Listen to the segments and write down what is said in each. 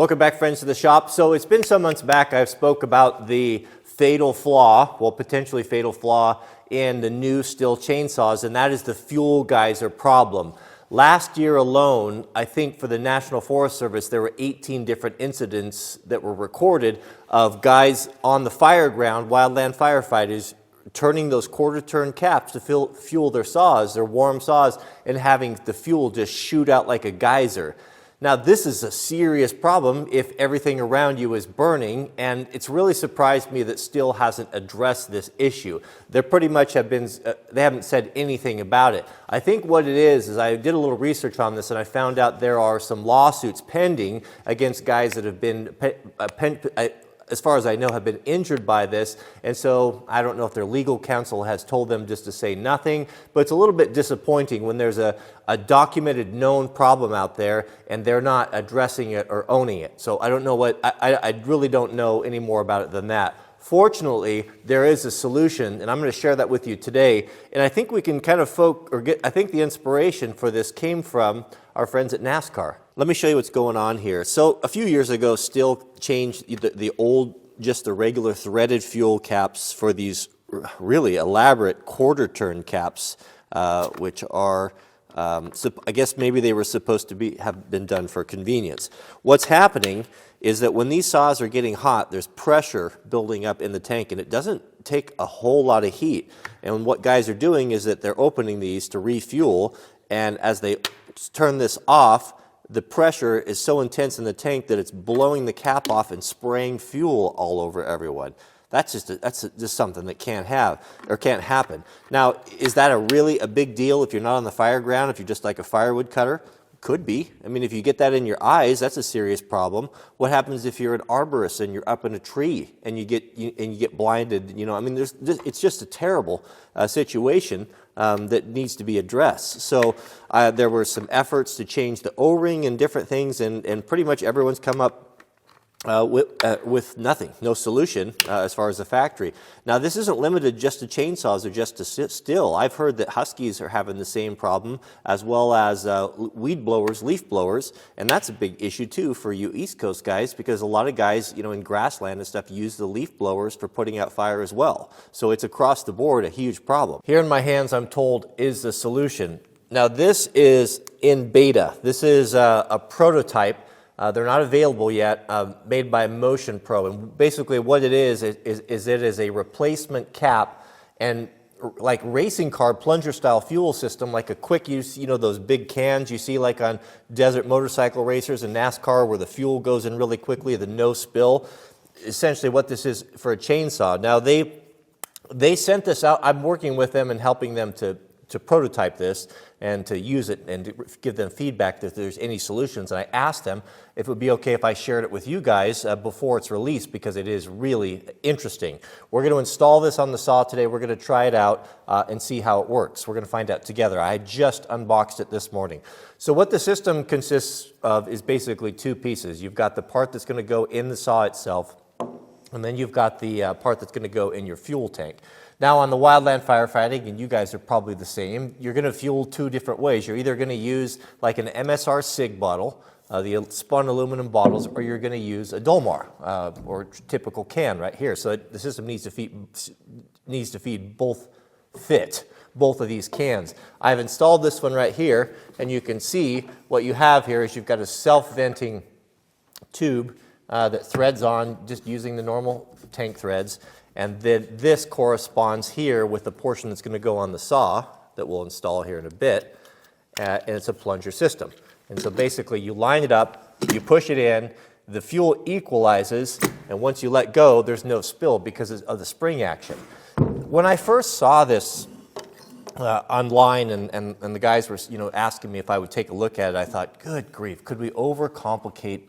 Welcome back, friends, to the shop. So it's been some months back I spoke about the fatal flaw, well, potentially fatal flaw in the new STIHL chainsaws, and that is the fuel geyser problem. Last year alone, I think for the National Forest Service, there were 18 different incidents that were recorded of guys on the fire ground, wildland firefighters, turning those quarter-turn caps to fuel their saws, their warm saws, and having the fuel just shoot out like a geyser. Now, this is a serious problem if everything around you is burning, and it's really surprised me that STIHL hasn't addressed this issue. They pretty much have been, they haven't said anything about it. I think what it is I did a little research on this, and I found out there are some lawsuits pending against guys that have been, as far as I know, have been injured by this, and so I don't know if their legal counsel has told them just to say nothing, but it's a little bit disappointing when there's a documented known problem out there and they're not addressing it or owning it. So I don't know I really don't know any more about it than that. Fortunately, there is a solution, and I'm going to share that with you today, and I think we can kind of I think the inspiration for this came from our friends at NASCAR. Let me show you what's going on here. So a few years ago, STIHL changed the old, just the regular threaded fuel caps for these really elaborate quarter-turn caps, which are, I guess maybe they were supposed to have been done for convenience. What's happening is that when these saws are getting hot, there's pressure building up in the tank, and it doesn't take a whole lot of heat. And what guys are doing is that they're opening these to refuel, and as they turn this off, the pressure is so intense in the tank that it's blowing the cap off and spraying fuel all over everyone. That's just something that can't happen. Now, is that really a big deal if you're not on the fire ground, if you're just like a firewood cutter? Could be. I mean, if you get that in your eyes, that's a serious problem. What happens if you're an arborist and you're up in a tree and you get blinded? You know, I mean, it's just a terrible situation that needs to be addressed. So there were some efforts to change the O-ring and different things, and pretty much everyone's come up with nothing, no solution as far as the factory. Now, this isn't limited just to chainsaws or just to STIHL. I've heard that Huskies are having the same problem, as well as weed blowers, leaf blowers, and that's a big issue too for you East Coast guys, because a lot of guys, you know, in grassland and stuff use the leaf blowers for putting out fire as well. So it's across the board a huge problem. Here in my hands, I'm told, is the solution. Now, this is in beta. This is a prototype. They're not available yet, made by Motion Pro. And basically what it is it is a replacement cap and like racing car plunger style fuel system, like a quick use, you know, those big cans you see like on desert motorcycle racers and NASCAR where the fuel goes in really quickly, the no spill. Essentially what this is for a chainsaw. Now they sent this out. I'm working with them and helping them to prototype this and to use it and to give them feedback if there's any solutions. And I asked them if it would be okay if I shared it with you guys before it's released, because it is really interesting. We're going to install this on the saw today. We're going to try it out and see how it works. We're going to find out together. I just unboxed it this morning. So what the system consists of is basically two pieces. You've got the part that's going to go in the saw itself, and then you've got the part that's going to go in your fuel tank. Now, on the wildland firefighting, and you guys are probably the same, you're going to fuel two different ways. You're either going to use like an MSR SIG bottle, the spun aluminum bottles, or you're going to use a Dolmar or typical can right here. So the system needs to feed both of these cans. I've installed this one right here, and you can see what you have here is you've got a self-venting tube that threads on just using the normal tank threads. And then this corresponds here with the portion that's going to go on the saw that we'll install here in a bit, and it's a plunger system. And so basically you line it up, you push it in, the fuel equalizes, and once you let go, there's no spill because of the spring action. When I first saw this online and the guys were asking me if I would take a look at it, I thought, good grief, could we overcomplicate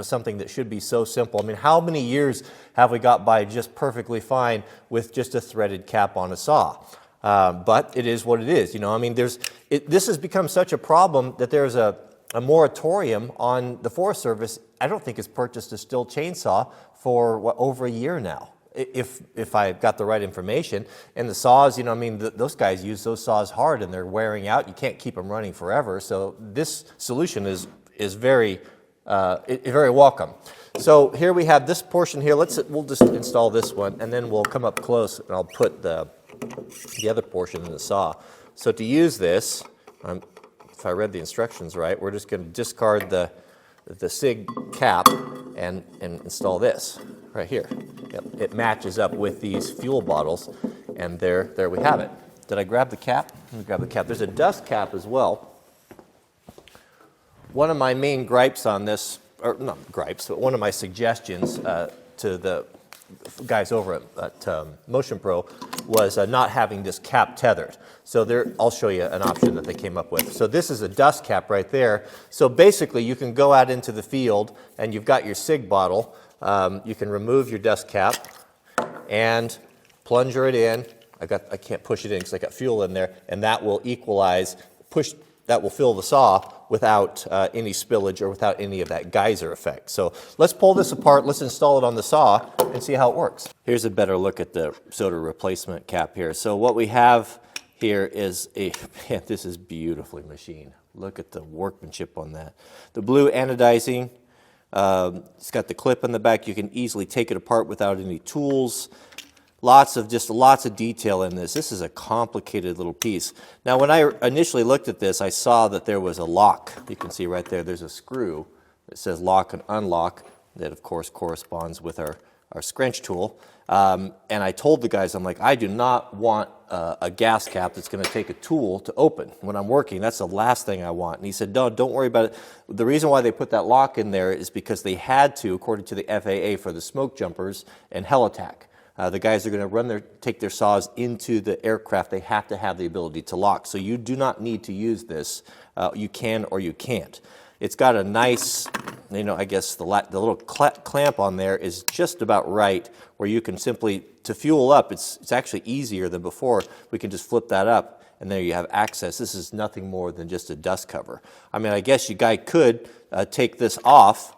something that should be so simple? I mean, how many years have we got by just perfectly fine with just a threaded cap on a saw? But it is what it is. I mean, this has become such a problem that there's a moratorium on the Forest Service. I don't think it's purchased a STIHL chainsaw for over a year now, if I got the right information. And the saws, I mean, those guys use those saws hard and they're wearing out. You can't keep them running forever. So this solution is very very welcome. So here we have this portion here. We'll just install this one, and then we'll come up close, and I'll put the other portion in the saw. So to use this, if I read the instructions right, we're just going to discard the SIG cap and install this right here. Yep, it matches up with these fuel bottles, and there we have it. Did I grab the cap? Let me grab the cap. There's a dust cap as well. One of my main gripes on this, or not gripes, but one of my suggestions to the guys over at Motion Pro was not having this cap tethered. So I'll show you an option that they came up with. So this is a dust cap right there. So basically you can go out into the field and you've got your SIG bottle. You can remove your dust cap and plunger it in. I can't push it in because I got fuel in there, and that will equalize, that will fill the saw without any spillage or without any of that geyser effect. So let's pull this apart, let's install it on the saw and see how it works. Here's a better look at the soda replacement cap here. So what we have here is man, this is beautifully machined. Look at the workmanship on that. The blue anodizing, it's got the clip in the back. You can easily take it apart without any tools. Lots of detail in this. This is a complicated little piece. Now, when I initially looked at this, I saw that there was a lock. You can see right there, there's a screw that says lock and unlock that, of course, corresponds with our scrunch tool. And I told the guys, I'm like, I do not want a gas cap that's going to take a tool to open when I'm working. That's the last thing I want. And he said, no, don't worry about it. The reason why they put that lock in there is because they had to, according to the FAA, for the smoke jumpers and heliTAC. The guys are going to take their saws into the aircraft. They have to have the ability to lock. So you do not need to use this. You can or you can't. It's got a nice, I guess the little clamp on there is just about right, where you can simply, to fuel up, it's actually easier than before. We can just flip that up, and there you have access. This is nothing more than just a dust cover. I mean, I guess you guy could take this off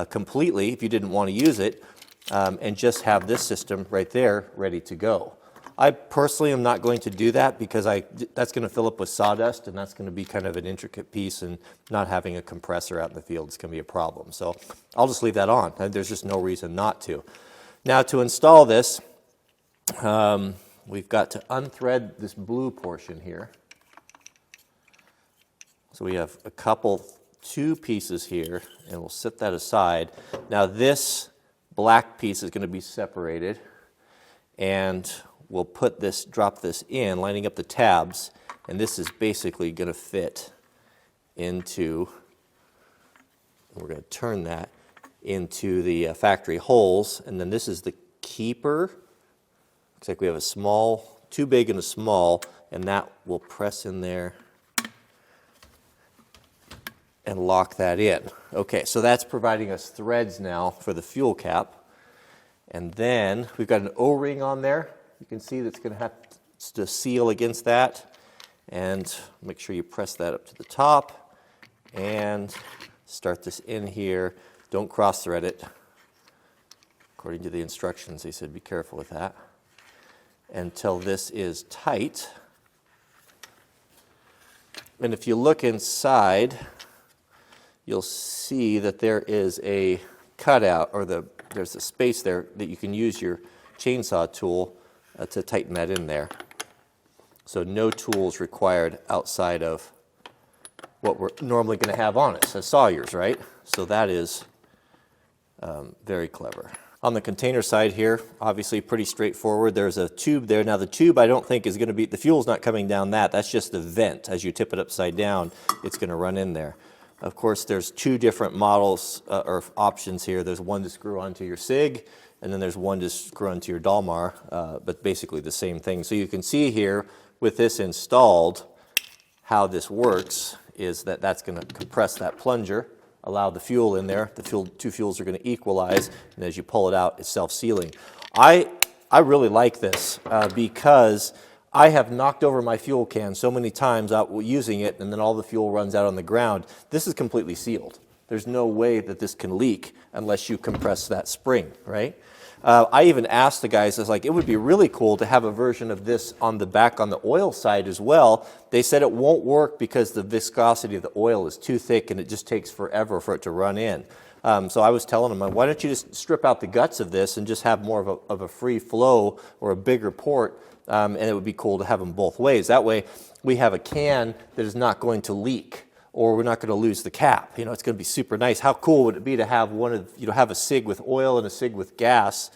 completely if you didn't want to use it, and just have this system right there ready to go. I personally am not going to do that because that's going to fill up with sawdust, and that's going to be kind of an intricate piece, and not having a compressor out in the field is going to be a problem. So I'll just leave that on. There's just no reason not to. Now to install this, we've got to unthread this blue portion here. So we have two pieces here, and we'll set that aside. Now this black piece is going to be separated, and we'll drop this in, lining up the tabs, and this is basically going to fit into, we're going to turn that into the factory holes, and then this is the keeper. Looks like we have a small, too big and a small, and that will press in there and lock that in. Okay, so that's providing us threads now for the fuel cap. And then we've got an O-ring on there. You can see that's going to have to seal against that. And make sure you press that up to the top and start this in here. Don't cross thread it. According to the instructions, they said be careful with that. Until this is tight. And if you look inside, you'll see that there is a cutout, or there's a space there that you can use your chainsaw tool to tighten that in there. So no tools required outside of what we're normally going to have on us as sawyers, right? So that is very clever. On the container side here, obviously pretty straightforward. There's a tube there. Now the tube I don't think is going to be, the fuel's not coming down that. That's just the vent. As you tip it upside down, it's going to run in there. Of course, there's two different models or options here. There's one to screw onto your SIG, and then there's one to screw onto your Dalmar, but basically the same thing. So you can see here with this installed, how this works is that that's going to compress that plunger, allow the fuel in there. The two fuels are going to equalize, and as you pull it out, it's self-sealing. I really like this because I have knocked over my fuel can so many times out using it, and then all the fuel runs out on the ground. This is completely sealed. There's no way that this can leak unless you compress that spring, right? I even asked the guys, I was like, it would be really cool to have a version of this on the back on the oil side as well. They said it won't work because the viscosity of the oil is too thick and it just takes forever for it to run in. So I was telling them, why don't you just strip out the guts of this and just have more of a free flow or a bigger port, and it would be cool to have them both ways. That way we have a can that is not going to leak, or we're not going to lose the cap. You know, it's going to be super nice. How cool would it be to have have a SIG with oil and a SIG with gas,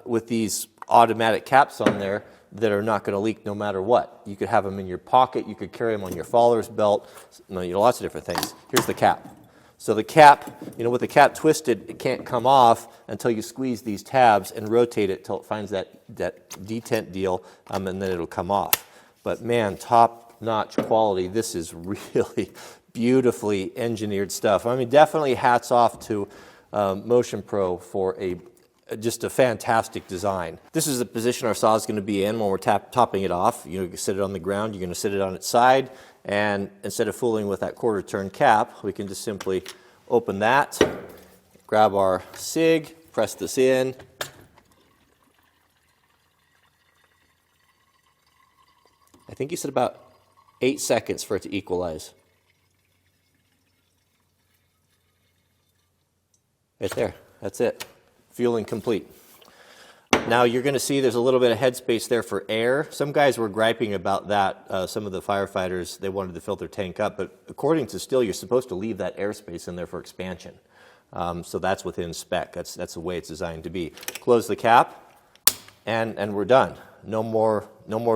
with these automatic caps on there that are not going to leak no matter what. You could have them in your pocket. You could carry them on your faller's belt. Lots of different things. Here's the cap. So the cap, with the cap twisted, it can't come off until you squeeze these tabs and rotate it till it finds that detent deal, and then it'll come off. But man, top-notch quality. This is really beautifully engineered stuff. I mean, definitely hats off to Motion Pro for just a fantastic design. This is the position our saw is going to be in when we're topping it off. You can sit it on the ground, you're going to sit it on its side, and instead of fooling with that quarter turn cap, we can just simply open that, grab our SIG, press this in. I think you said about 8 seconds for it to equalize. Right there, that's it. Fueling complete. Now you're going to see there's a little bit of headspace there for air. Some guys were griping about that. Some of the firefighters, they wanted to fill their tank up, but according to STIHL, you're supposed to leave that airspace in there for expansion. So that's within spec. That's the way it's designed to be. Close the cap, and we're done. No more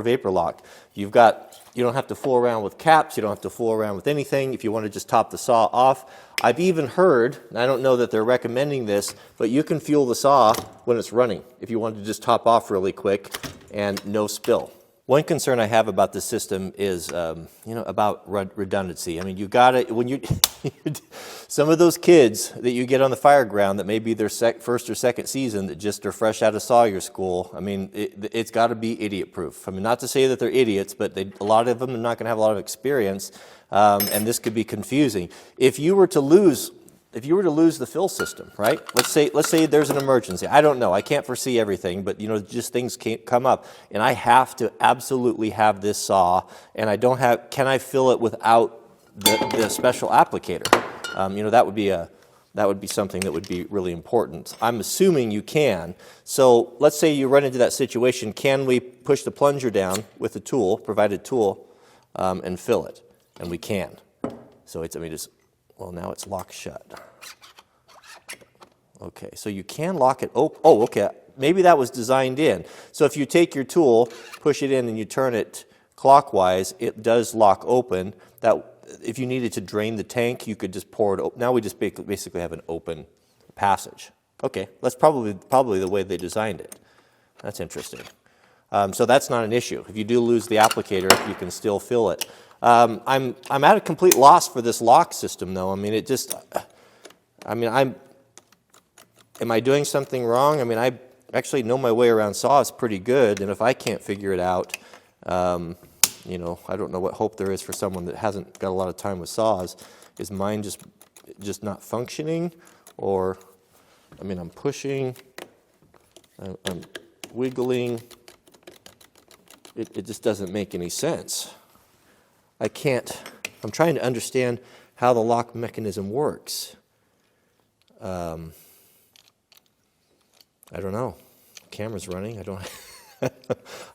vapor lock. You don't have to fool around with caps. You don't have to fool around with anything. If you want to just top the saw off, I've even heard, and I don't know that they're recommending this, but you can fuel the saw when it's running if you want to just top off really quick and no spill. One concern I have about this system is, about redundancy. I mean, you got to, when you, some of those kids that you get on the fire ground that may be their first or second season that just are fresh out of Sawyer school, I mean, it's got to be idiot-proof. I mean, not to say that they're idiots, but a lot of them are not going to have a lot of experience, and this could be confusing. If you were to lose the fill system, right? Let's say there's an emergency. I don't know. I can't foresee everything, but just things can't come up, and I have to absolutely have this saw, and I don't have. Can I fill it without the special applicator? That would be something that would be really important. I'm assuming you can. So let's say you run into that situation. Can we push the plunger down with the tool, provided tool, and fill it? And we can. So well, now it's locked shut. Okay, so you can lock it open. Oh, okay, maybe that was designed in. So if you take your tool, push it in, and you turn it clockwise, it does lock open. That if you needed to drain the tank, you could just pour it open. Now we just basically have an open passage. Okay, that's probably the way they designed it. That's interesting. So that's not an issue. If you do lose the applicator, you can still fill it. I'm at a complete loss for this lock system, though. I mean, am I doing something wrong? I mean, I actually know my way around saws pretty good, and if I can't figure it out, I don't know what hope there is for someone that hasn't got a lot of time with saws. Is mine just not functioning, or, I mean, I'm pushing, I'm wiggling. It just doesn't make any sense. I'm trying to understand how the lock mechanism works. I don't know. Camera's running.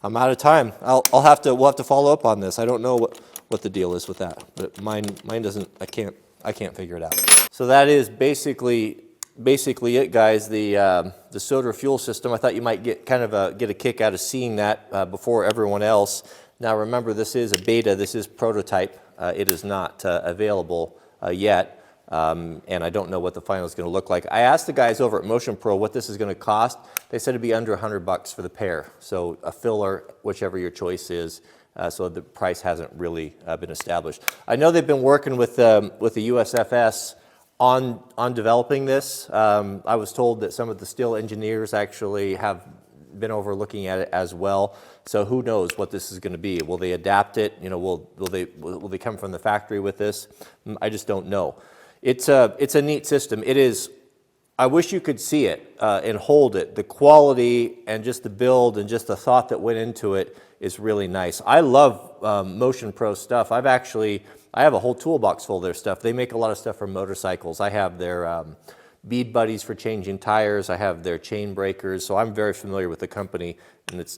I'm out of time. We'll have to follow up on this. I don't know what the deal is with that, but mine doesn't. I can't figure it out. So that is basically it, guys. The Soder fuel system. I thought you might get a kick out of seeing that before everyone else. Now remember, this is a beta. This is prototype. It is not available yet, and I don't know what the final is going to look like. I asked the guys over at Motion Pro what this is going to cost. They said it'd be under $100 for the pair. So a filler, whichever your choice is. So the price hasn't really been established. I know they've been working with the USFS on developing this. I was told that some of the STIHL engineers actually have been over looking at it as well. So who knows what this is going to be? Will they adapt it? Will they come from the factory with this? I just don't know. It's a neat system. It is. I wish you could see it and hold it. The quality and just the build and just the thought that went into it is really nice. I love Motion Pro stuff. I have a whole toolbox full of their stuff. They make a lot of stuff for motorcycles. I have their bead buddies for changing tires. I have their chain breakers. So I'm very familiar with the company, and it's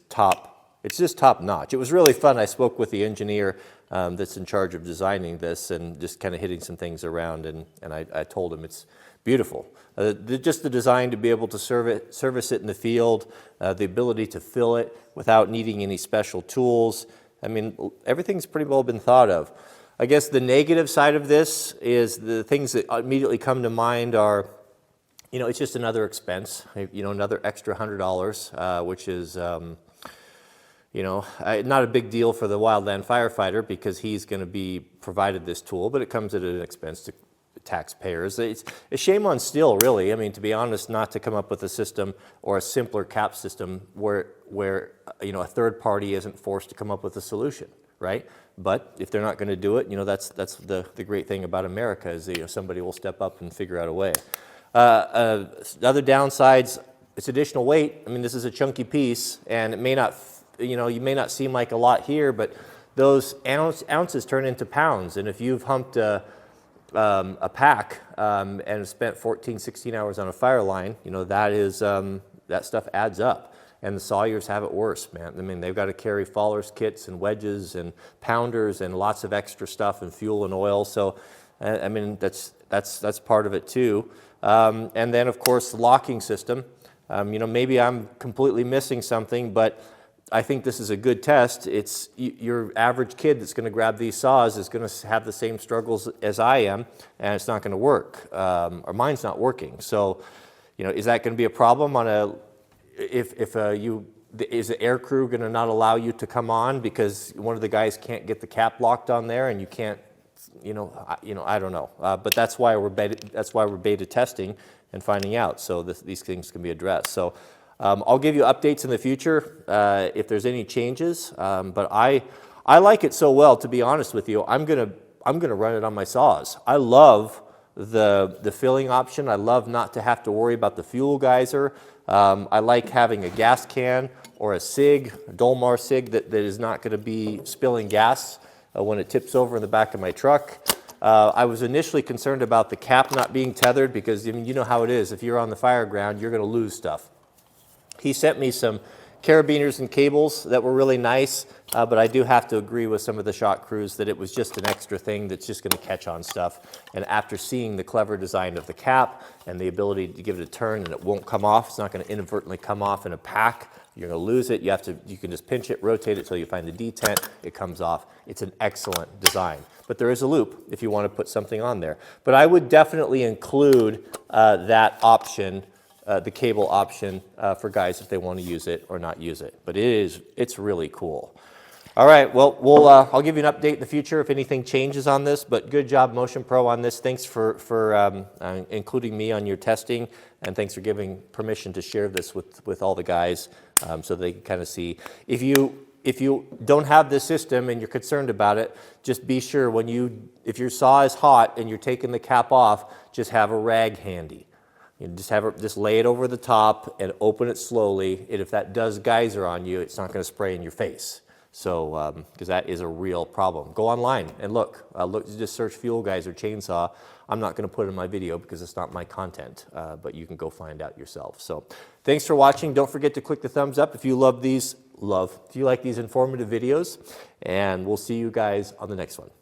just top notch. It was really fun. I spoke with the engineer that's in charge of designing this and just kind of hitting some things around, and I told him it's beautiful. Just the design to be able to service it in the field, the ability to fill it without needing any special tools. I mean, everything's pretty well been thought of. I guess the negative side of this is the things that immediately come to mind are, it's just another expense, another extra $100, which is, not a big deal for the wildland firefighter because he's going to be provided this tool, but it comes at an expense to taxpayers. It's a shame on STIHL, really. I mean, to be honest, not to come up with a system or a simpler cap system where a third party isn't forced to come up with a solution, right? But if they're not going to do it, that's the great thing about America is somebody will step up and figure out a way. Other downsides, it's additional weight. I mean, this is a chunky piece, and it may not, you may not seem like a lot here, but those ounces turn into pounds. And if you've humped a pack and spent 14, 16 hours on a fire line, that stuff adds up. And the sawyers have it worse, man. I mean, they've got to carry fallers kits and wedges and pounders and lots of extra stuff and fuel and oil. So, I mean, that's part of it too. And then, of course, the locking system. Maybe I'm completely missing something, but I think this is a good test. It's your average kid that's going to grab these saws is going to have the same struggles as I am, and it's not going to work, or mine's not working. So, is that going to be a problem on a? Is the air crew going to not allow you to come on because one of the guys can't get the cap locked on there, and you can't? I don't know. But that's why we're beta testing and finding out. So these things can be addressed. So. I'll give you updates in the future if there's any changes, but I like it so well, to be honest with you. I'm gonna run it on my saws. I love the filling option. I love not to have to worry about the fuel geyser. I like having a gas can or a SIG, a Dolmar SIG that is not going to be spilling gas when it tips over in the back of my truck. I was initially concerned about the cap not being tethered because you know how it is. If you're on the fire ground, you're going to lose stuff. He sent me some carabiners and cables that were really nice, but I do have to agree with some of the shot crews that it was just an extra thing that's just going to catch on stuff. And after seeing the clever design of the cap and the ability to give it a turn and it won't come off, it's not going to inadvertently come off in a pack, you're going to lose it. You can just pinch it, rotate it till you find the detent, it comes off. It's an excellent design. But there is a loop if you want to put something on there. But I would definitely include that option, the cable option for guys if they want to use it or not use it. But it's really cool. All right, well, I'll give you an update in the future if anything changes on this, but good job Motion Pro on this. Thanks for including me on your testing, and thanks for giving permission to share this with all the guys so they can kind of see. If you don't have this system and you're concerned about it, just be sure if your saw is hot and you're taking the cap off, just have a rag handy. Just lay it over the top and open it slowly. And if that does geyser on you, it's not going to spray in your face. So, because that is a real problem. Go online and look. Just search fuel geyser chainsaw. I'm not going to put it in my video because it's not my content, but you can go find out yourself. So, thanks for watching. Don't forget to click the thumbs up if you like these informative videos, and we'll see you guys on the next one.